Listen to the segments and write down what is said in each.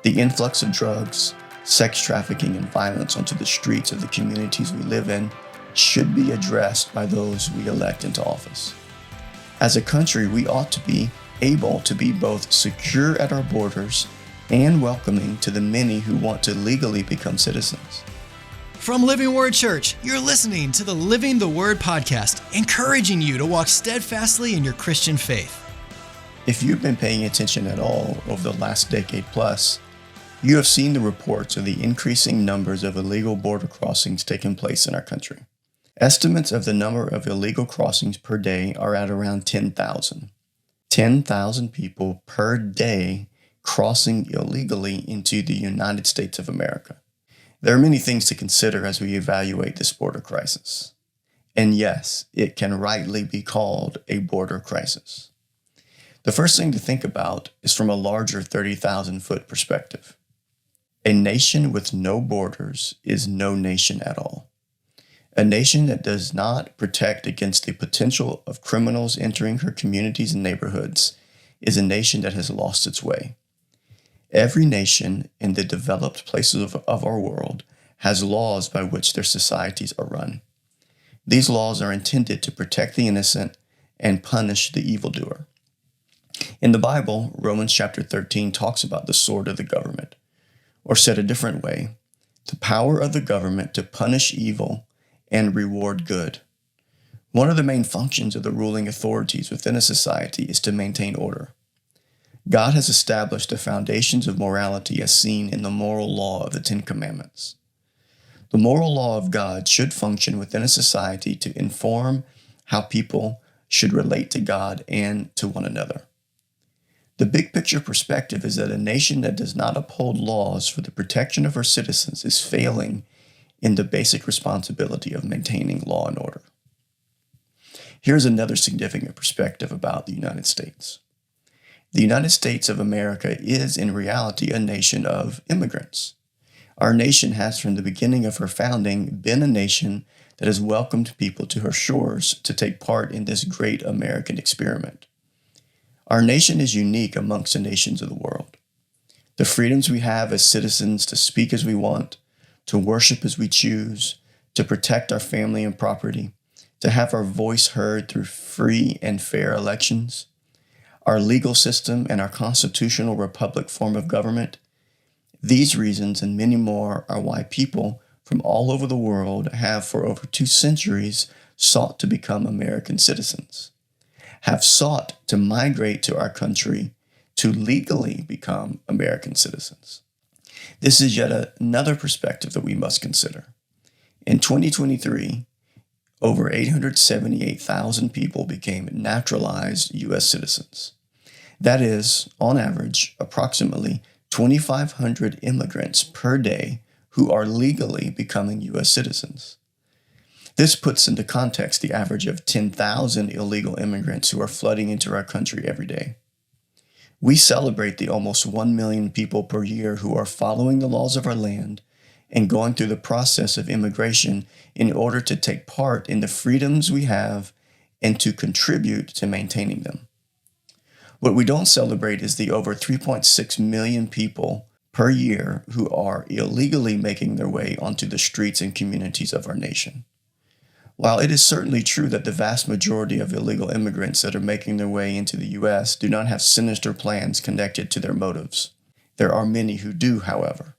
The influx of drugs, sex trafficking, and violence onto the streets of the communities we live in should be addressed by those we elect into office. As a country, we ought to be able to be both secure at our borders and welcoming to the many who want to legally become citizens. From Living Word Church, you're listening to the Living the Word podcast, encouraging you to walk steadfastly in your Christian faith. If you've been paying attention at all over the last decade plus, you have seen the reports of the increasing numbers of illegal border crossings taking place in our country. Estimates of the number of illegal crossings per day are at around 10,000. 10,000 people per day crossing illegally into the United States of America. There are many things to consider as we evaluate this border crisis. And yes, it can rightly be called a border crisis. The first thing to think about is from a larger 30,000-foot perspective. A nation with no borders is no nation at all. A nation that does not protect against the potential of criminals entering her communities and neighborhoods is a nation that has lost its way. Every nation in the developed places of our world has laws by which their societies are run. These laws are intended to protect the innocent and punish the evildoer. In the Bible, Romans chapter 13 talks about the sword of the government, or said a different way, the power of the government to punish evil and reward good. One of the main functions of the ruling authorities within a society is to maintain order. God has established the foundations of morality as seen in the moral law of the Ten Commandments. The moral law of God should function within a society to inform how people should relate to God and to one another. The big picture perspective is that a nation that does not uphold laws for the protection of her citizens is failing in the basic responsibility of maintaining law and order. Here's another significant perspective about the United States. The United States of America is in reality a nation of immigrants. Our nation has from the beginning of her founding been a nation that has welcomed people to her shores to take part in this great American experiment. Our nation is unique amongst the nations of the world. The freedoms we have as citizens to speak as we want, to worship as we choose, to protect our family and property, to have our voice heard through free and fair elections, our legal system, and our constitutional republic form of government. These reasons and many more are why people from all over the world have for over 2 centuries sought to become American citizens, have sought to migrate to our country to legally become American citizens. This is yet another perspective that we must consider. In 2023, over 878,000 people became naturalized U.S. citizens. That is, on average, approximately 2,500 immigrants per day who are legally becoming U.S. citizens. This puts into context the average of 10,000 illegal immigrants who are flooding into our country every day. We celebrate the almost 1 million people per year who are following the laws of our land and going through the process of immigration in order to take part in the freedoms we have and to contribute to maintaining them. What we don't celebrate is the over 3.6 million people per year who are illegally making their way onto the streets and communities of our nation. While it is certainly true that the vast majority of illegal immigrants that are making their way into the U.S. do not have sinister plans connected to their motives, there are many who do, however.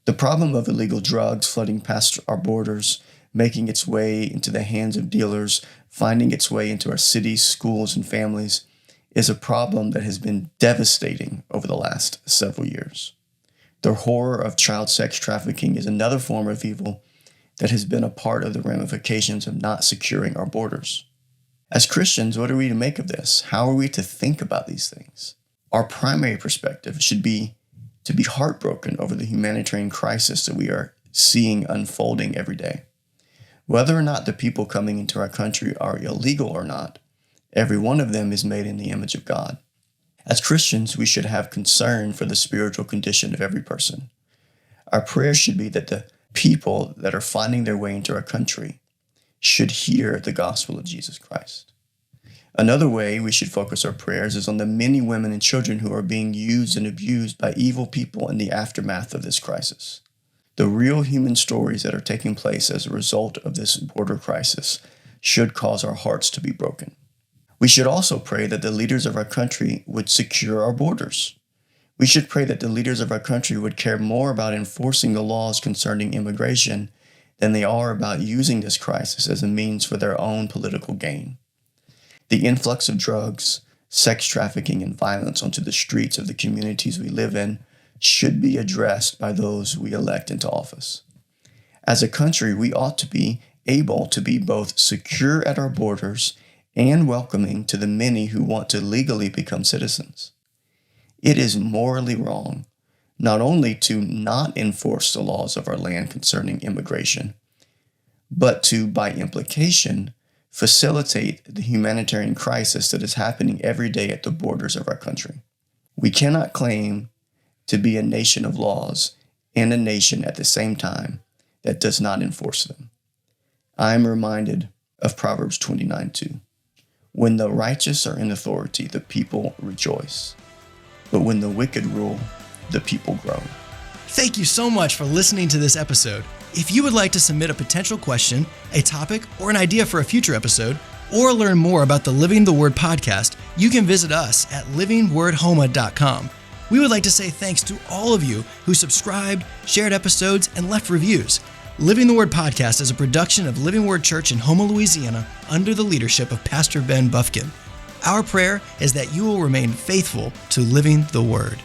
The problem of illegal drugs flooding past our borders, making its way into the hands of dealers, finding its way into our cities, schools, and families, is a problem that has been devastating over the last several years. The horror of child sex trafficking is another form of evil that has been a part of the ramifications of not securing our borders. As Christians, what are we to make of this? How are we to think about these things? Our primary perspective should be to be heartbroken over the humanitarian crisis that we are seeing unfolding every day. Whether or not the people coming into our country are illegal or not, every one of them is made in the image of God. As Christians, we should have concern for the spiritual condition of every person. Our prayer should be that the people that are finding their way into our country should hear the gospel of Jesus Christ. Another way we should focus our prayers is on the many women and children who are being used and abused by evil people in the aftermath of this crisis. The real human stories that are taking place as a result of this border crisis should cause our hearts to be broken. We should also pray that the leaders of our country would secure our borders. We should pray that the leaders of our country would care more about enforcing the laws concerning immigration than they are about using this crisis as a means for their own political gain. The influx of drugs, sex trafficking, and violence onto the streets of the communities we live in should be addressed by those we elect into office. As a country, we ought to be able to be both secure at our borders and welcoming to the many who want to legally become citizens. It is morally wrong not only to not enforce the laws of our land concerning immigration, but to, by implication, facilitate the humanitarian crisis that is happening every day at the borders of our country. We cannot claim to be a nation of laws and a nation at the same time that does not enforce them. I am reminded of Proverbs 29:2. When the righteous are in authority, the people rejoice. But when the wicked rule, the people groan. Thank you so much for listening to this episode. If you would like to submit a potential question, a topic, or an idea for a future episode, or learn more about the Living the Word podcast, you can visit us at livingwordhoma.com. We would like to say thanks to all of you who subscribed, shared episodes, and left reviews. Living the Word podcast is a production of Living Word Church in Houma, Louisiana, under the leadership of Pastor Ben Buffkin. Our prayer is that you will remain faithful to living the Word.